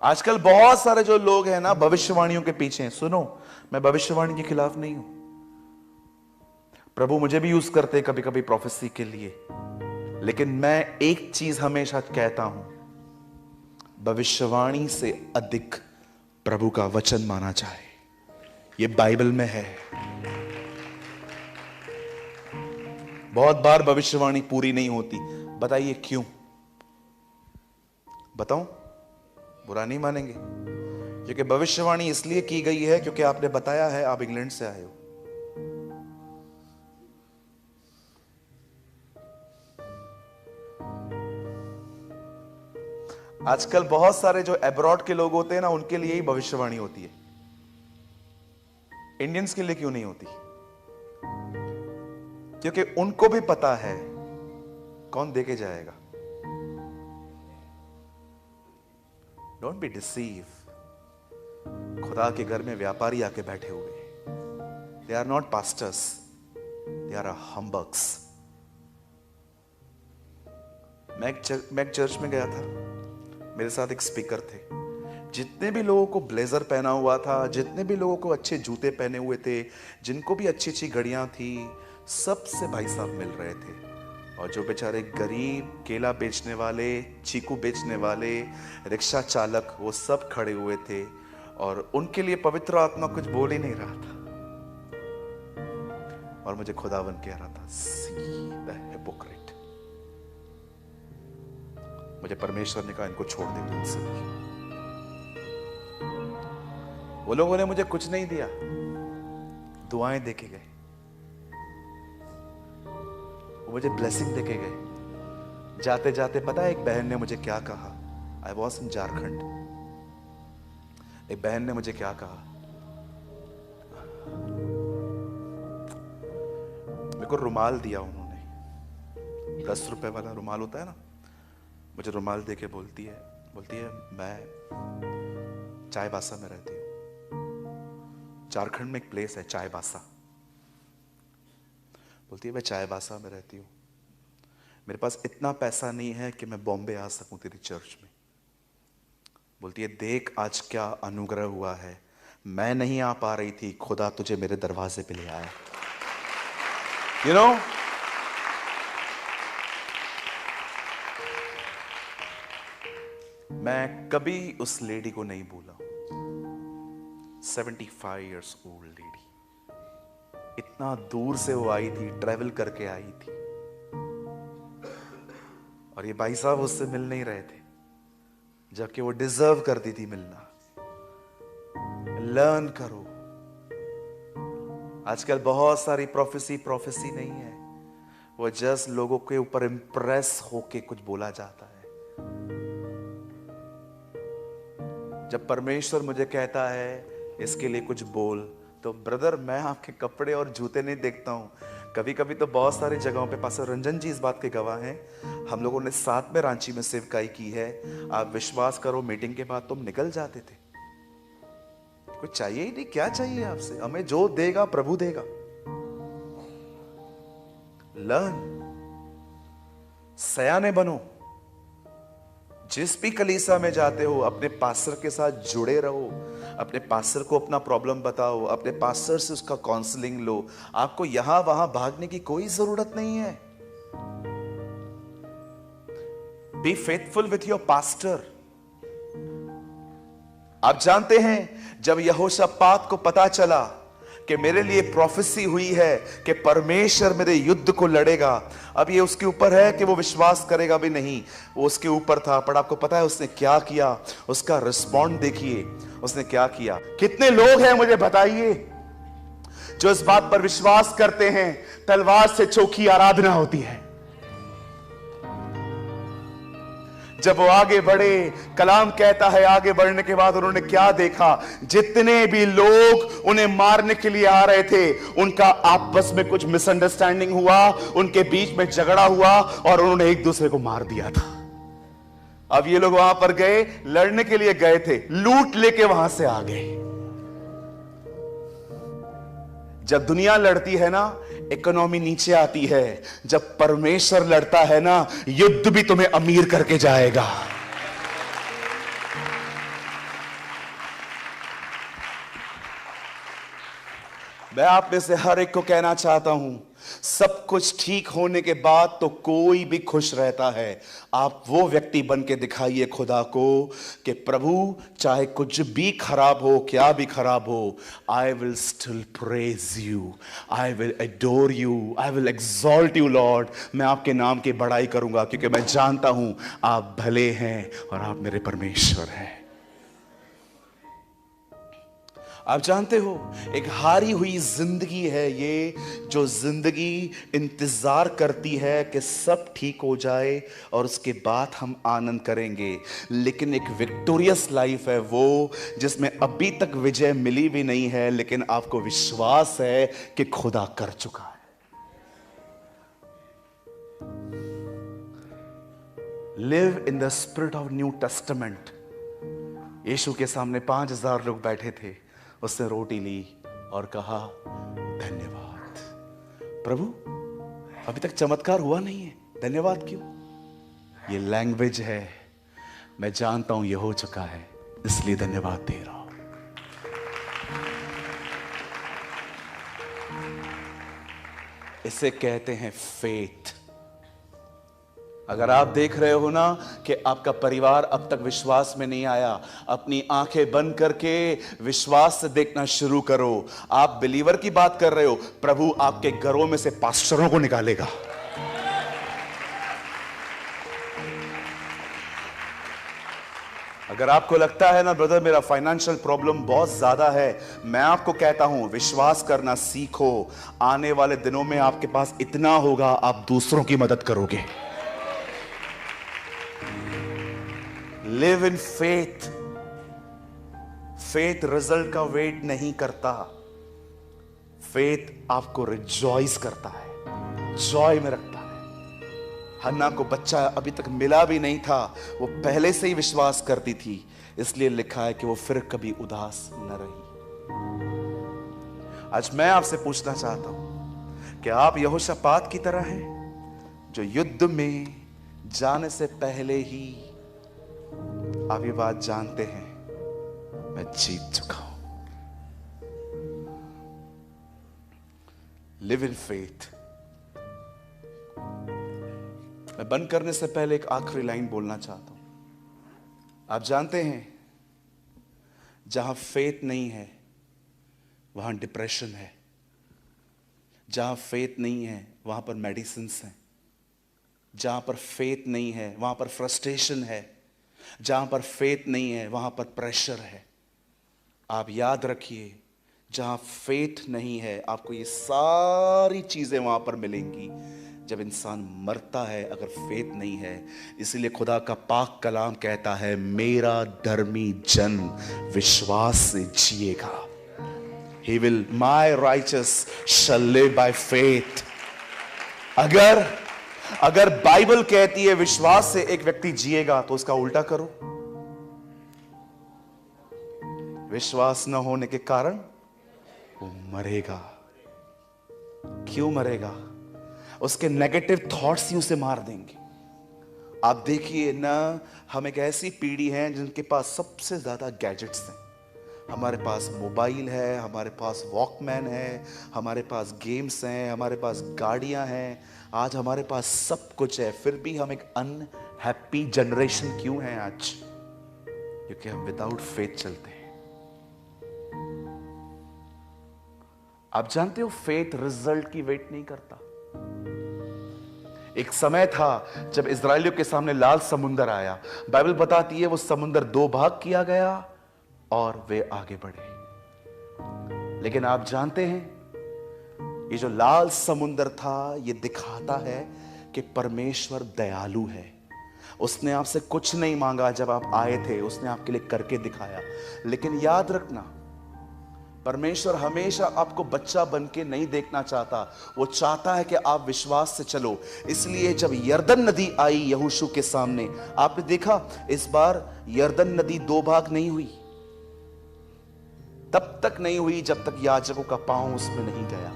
आजकल बहुत सारे जो लोग हैं ना भविष्यवाणियों के पीछे हैं। सुनो, मैं भविष्यवाणी के खिलाफ नहीं हूं। प्रभु मुझे भी यूज करते हैं कभी कभी प्रोफेसी के लिए, लेकिन मैं एक चीज हमेशा कहता हूं, भविष्यवाणी से अधिक प्रभु का वचन माना जाए। ये बाइबल में है। बहुत बार भविष्यवाणी पूरी नहीं होती। बताइए क्यों? बताऊं? बुरा नहीं मानेंगे? क्योंकि भविष्यवाणी इसलिए की गई है क्योंकि आपने बताया है आप इंग्लैंड से आए हो। आजकल बहुत सारे जो अब्रॉड के लोग होते हैं ना, उनके लिए ही भविष्यवाणी होती है। इंडियंस के लिए क्यों नहीं होती? क्योंकि उनको भी पता है कौन देके जाएगा। Don't be deceive. खुदा के घर में व्यापारी आके बैठे हुए, they are not pastors, they are humbugs. मैं एक चर्च में गया था, मेरे साथ एक स्पीकर थे। जितने भी लोगों को ब्लेजर पहना हुआ था, जितने भी लोगों को अच्छे जूते पहने हुए थे, जिनको भी अच्छी अच्छी घड़ियां थी, सबसे भाई साहब मिल रहे थे। और जो बेचारे गरीब, केला बेचने वाले, चीकू बेचने वाले, रिक्शा चालक, वो सब खड़े हुए थे। और उनके लिए पवित्र आत्मा कुछ बोल ही नहीं रहा था। और मुझे खुदावन कह रहा था, सी द हिपोक्रेट। मुझे परमेश्वर ने कहा, इनको छोड़ दे दूध से। वो लोगों ने मुझे कुछ नहीं दिया, दुआएं देके गए, वो मुझे ब्लेसिंग देके गए। जाते जाते पता है एक बहन ने मुझे क्या कहा? I was in Jharkhand. एक बहन ने मुझे क्या कहा? मेरे को रुमाल दिया उन्होंने, 10 रुपए वाला रुमाल होता है ना। मुझे रुमाल देके बोलती है मैं चाईबासा में रहती हूँ। झारखंड में एक प्लेस है चाईबासा। बोलती है मैं चाईबासा में रहती हूँ, मेरे पास इतना पैसा नहीं है कि मैं बॉम्बे आ सकूं तेरी चर्च में। बोलती है देख आज क्या अनुग्रह हुआ है, मैं नहीं आ पा रही थी, खुदा तुझे मेरे दरवाजे पे ले आया। यू नो, मैं कभी उस लेडी को नहीं भूला। 75 इयर्स ओल्ड लेडी, इतना दूर से वो आई थी, ट्रैवल करके आई थी। और ये भाई साहब उससे मिल नहीं रहे थे, जबकि वो डिजर्व करती थी मिलना। लर्न करो। आजकल बहुत सारी प्रोफेसी नहीं है, वो जस्ट लोगों के ऊपर इंप्रेस होके कुछ बोला जाता है। जब परमेश्वर मुझे कहता है इसके लिए कुछ बोल, तो ब्रदर मैं आपके कपड़े और जूते नहीं देखता हूं। कभी कभी तो बहुत सारी जगहों पे, पास्टर रंजन जी इस बात के गवाह हैं, हम लोगों ने साथ में रांची में सेवकाई की है। आप विश्वास करो, मीटिंग के बाद तुम निकल जाते थे, कुछ चाहिए ही नहीं। क्या चाहिए आपसे? हमें जो देगा प्रभु देगा। लर्न, सयाने बनो। जिस भी कलीसिया में जाते हो अपने पास्टर के साथ जुड़े रहो, अपने पास्टर को अपना प्रॉब्लम बताओ, अपने पास्टर से उसका काउंसलिंग लो। आपको यहां वहां भागने की कोई जरूरत नहीं है। Be faithful with your pastor. आप जानते हैं जब यहोशापात को पता चला कि मेरे लिए प्रोफेसी हुई है कि परमेश्वर मेरे युद्ध को लड़ेगा, अब ये उसके ऊपर है कि वो विश्वास करेगा भी नहीं, वो उसके ऊपर था। पर आपको पता है उसने क्या किया? उसका रिस्पॉन्ड देखिए, उसने क्या किया। कितने लोग हैं मुझे बताइए जो इस बात पर विश्वास करते हैं तलवार से चोखी आराधना होती है। जब वो आगे बढ़े, कलाम कहता है आगे बढ़ने के बाद उन्होंने क्या देखा? जितने भी लोग उन्हें मारने के लिए आ रहे थे, उनका आपस में कुछ मिसअंडरस्टैंडिंग हुआ, उनके बीच में झगड़ा हुआ और उन्होंने एक दूसरे को मार दिया था। अब ये लोग वहां पर गए, लड़ने के लिए गए थे, लूट लेके वहां से आ गए। जब दुनिया लड़ती है ना, इकोनॉमी नीचे आती है। जब परमेश्वर लड़ता है ना, युद्ध भी तुम्हें अमीर करके जाएगा। मैं आप में से हर एक को कहना चाहता हूं, सब कुछ ठीक होने के बाद तो कोई भी खुश रहता है। आप वो व्यक्ति बन के दिखाइए खुदा को कि प्रभु चाहे कुछ भी खराब हो, क्या भी खराब हो, I will still praise you, I will adore you, I will exalt you Lord. मैं आपके नाम की बड़ाई करूंगा क्योंकि मैं जानता हूं आप भले हैं और आप मेरे परमेश्वर हैं। आप जानते हो, एक हारी हुई जिंदगी है ये, जो जिंदगी इंतजार करती है कि सब ठीक हो जाए और उसके बाद हम आनंद करेंगे। लेकिन एक विक्टोरियस लाइफ है वो, जिसमें अभी तक विजय मिली भी नहीं है, लेकिन आपको विश्वास है कि खुदा कर चुका है। Live in the spirit of New Testament. Yeshu के सामने 5000 लोग बैठे थे। उसने रोटी ली और कहा धन्यवाद। प्रभु अभी तक चमत्कार हुआ नहीं है, धन्यवाद क्यों? ये लैंग्वेज है, मैं जानता हूं ये हो चुका है, इसलिए धन्यवाद दे रहा हूं। इसे कहते हैं फेथ। अगर आप देख रहे हो ना कि आपका परिवार अब तक विश्वास में नहीं आया, अपनी आंखें बंद करके विश्वास से देखना शुरू करो। आप बिलीवर की बात कर रहे हो, प्रभु आपके घरों में से पास्टरों को निकालेगा। अगर आपको लगता है ना ब्रदर मेरा फाइनेंशियल प्रॉब्लम बहुत ज्यादा है, मैं आपको कहता हूं विश्वास करना सीखो। आने वाले दिनों में आपके पास इतना होगा, आप दूसरों की मदद करोगे। Live in faith. Faith result का वेट नहीं करता, फेथ आपको रिजॉइस करता है, जॉय में रखता है। हन्ना को बच्चा अभी तक मिला भी नहीं था, वो पहले से ही विश्वास करती थी, इसलिए लिखा है कि वो फिर कभी उदास न रही। आज मैं आपसे पूछना चाहता हूं कि आप यहोशापात की तरह हैं, जो युद्ध में जाने से पहले ही आप ये बात जानते हैं मैं जीत चुका हूं। Live in faith. मैं बंद करने से पहले एक आखिरी लाइन बोलना चाहता हूं। आप जानते हैं जहां फेथ नहीं है वहां डिप्रेशन है, जहां फेथ नहीं है वहां पर मेडिसिन्स हैं, जहां पर फेथ नहीं है वहां पर फ्रस्ट्रेशन है, जहां पर फेथ नहीं है वहां पर प्रेशर है। आप याद रखिए, जहां फेथ नहीं है आपको ये सारी चीजें वहां पर मिलेंगी जब इंसान मरता है, अगर फेथ नहीं है। इसलिए खुदा का पाक कलाम कहता है मेरा धर्मी जन विश्वास से जिएगा। He will, my righteous shall live by faith। अगर बाइबल कहती है विश्वास से एक व्यक्ति जिएगा, तो उसका उल्टा करो। विश्वास न होने के कारण वो मरेगा। क्यों मरेगा? उसके नेगेटिव थॉट्स ही उसे मार देंगे। आप देखिए ना, हम एक ऐसी पीढ़ी है जिनके पास सबसे ज्यादा गैजेट्स हैं। हमारे पास मोबाइल है, हमारे पास वॉकमैन है, हमारे पास गेम्स हैं, हमारे पास गाड़ियां हैं, आज हमारे पास सब कुछ है। फिर भी हम एक अनहैप्पी जनरेशन क्यों हैं आज? क्योंकि हम विदाउट फेथ चलते हैं। आप जानते हो फेथ रिजल्ट की वेट नहीं करता। एक समय था जब इजरायलियों के सामने लाल समुंदर आया, बाइबल बताती है वो समुंदर 2 भाग किया गया और वे आगे बढ़े। लेकिन आप जानते हैं ये जो लाल समुंदर था, ये दिखाता है कि परमेश्वर दयालु है। उसने आपसे कुछ नहीं मांगा जब आप आए थे, उसने आपके लिए करके दिखाया। लेकिन याद रखना, परमेश्वर हमेशा आपको बच्चा बन के नहीं देखना चाहता, वो चाहता है कि आप विश्वास से चलो। इसलिए जब यरदन नदी आई यहोशू के सामने, आपने देखा इस बार यरदन नदी 2 भाग नहीं हुई। तब तक नहीं हुई जब तक याजकों का पांव उसमें नहीं गया।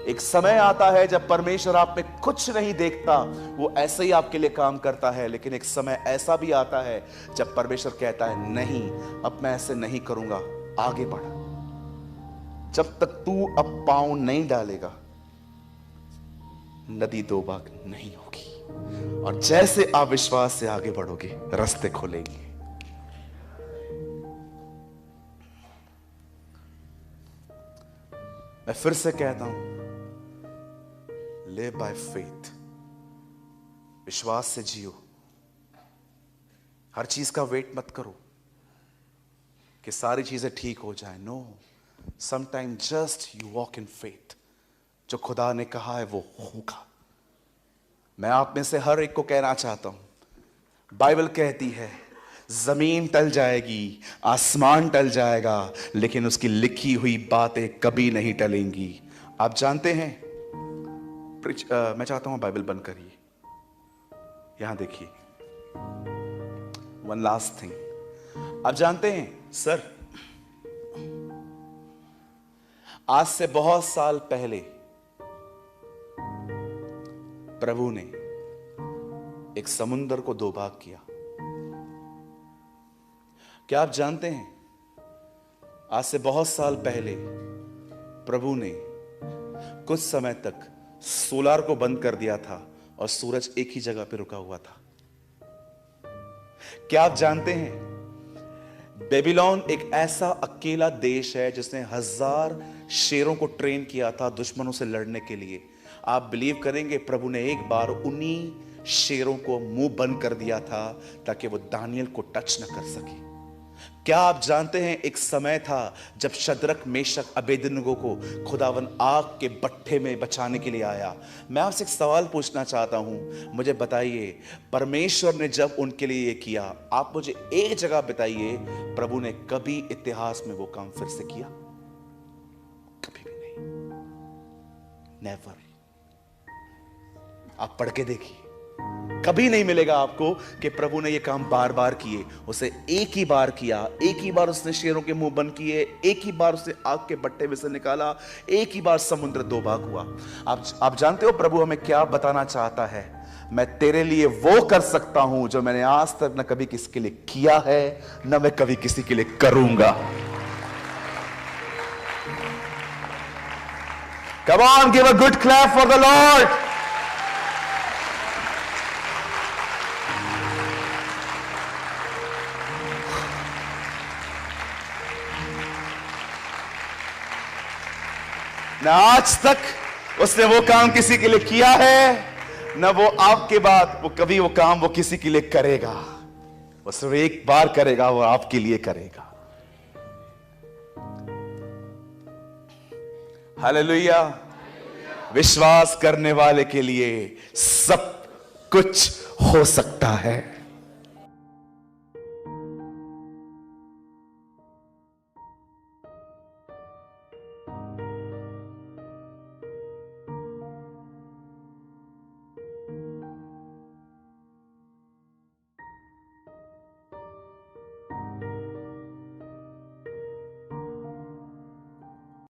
एक समय आता है जब परमेश्वर आप में कुछ नहीं देखता, वो ऐसे ही आपके लिए काम करता है। लेकिन एक समय ऐसा भी आता है जब परमेश्वर कहता है नहीं, अब मैं ऐसे नहीं करूंगा, आगे बढ़। जब तक तू अब पांव नहीं डालेगा, नदी दो भाग नहीं होगी। और जैसे आप विश्वास से आगे बढ़ोगे, रास्ते खुलेंगे। मैं फिर से कहता हूं, लिव बाय फेथ, विश्वास से जियो। हर चीज का वेट मत करो कि सारी चीजें ठीक हो जाए। No, sometime just you walk in faith. जो खुदा ने कहा है वो होगा। मैं आप में से हर एक को कहना चाहता हूं, बाइबल कहती है जमीन टल जाएगी, आसमान टल जाएगा, लेकिन उसकी लिखी हुई बातें कभी नहीं टलेंगी। आप जानते हैं, मैं चाहता हूं बाइबल बंद करिए। यहां देखिए, वन लास्ट थिंग। आप जानते हैं सर, आज से बहुत साल पहले प्रभु ने एक समुंदर को दो भाग किया। क्या आप जानते हैं, आज से बहुत साल पहले प्रभु ने कुछ समय तक सोलार को बंद कर दिया था और सूरज एक ही जगह पे रुका हुआ था। क्या आप जानते हैं, बेबीलोन एक ऐसा अकेला देश है जिसने 1000 शेरों को ट्रेन किया था दुश्मनों से लड़ने के लिए। आप बिलीव करेंगे, प्रभु ने एक बार उन्हीं शेरों को मुंह बंद कर दिया था ताकि वो दानियल को टच न कर सके। क्या आप जानते हैं, एक समय था जब शद्रक, मेशक, अबेदनगो को खुदावन आग के भट्ठे में बचाने के लिए आया। मैं आपसे एक सवाल पूछना चाहता हूं, मुझे बताइए, परमेश्वर ने जब उनके लिए ये किया, आप मुझे एक जगह बताइए, प्रभु ने कभी इतिहास में वो काम फिर से किया? कभी भी नहीं, नेवर। आप पढ़ के देखिए, कभी नहीं मिलेगा आपको कि प्रभु ने यह काम बार बार किए। उसे एक ही बार किया, एक ही बार उसने शेरों के मुंह बंद किए, एक ही बार उसे आग के भट्टे में से निकाला, एक ही बार समुद्र दो भाग हुआ। आप जानते हो प्रभु हमें क्या बताना चाहता है? मैं तेरे लिए वो कर सकता हूं जो मैंने आज तक न कभी किसी के लिए किया है, न मैं कभी किसी के लिए करूंगा। Come on, give a good clap for the Lord. न आज तक उसने वो काम किसी के लिए किया है, न वो आपके बाद वो कभी वो काम वो किसी के लिए करेगा। वो सिर्फ एक बार करेगा, वो आपके लिए करेगा। हालेलुया। विश्वास करने वाले के लिए सब कुछ हो सकता है।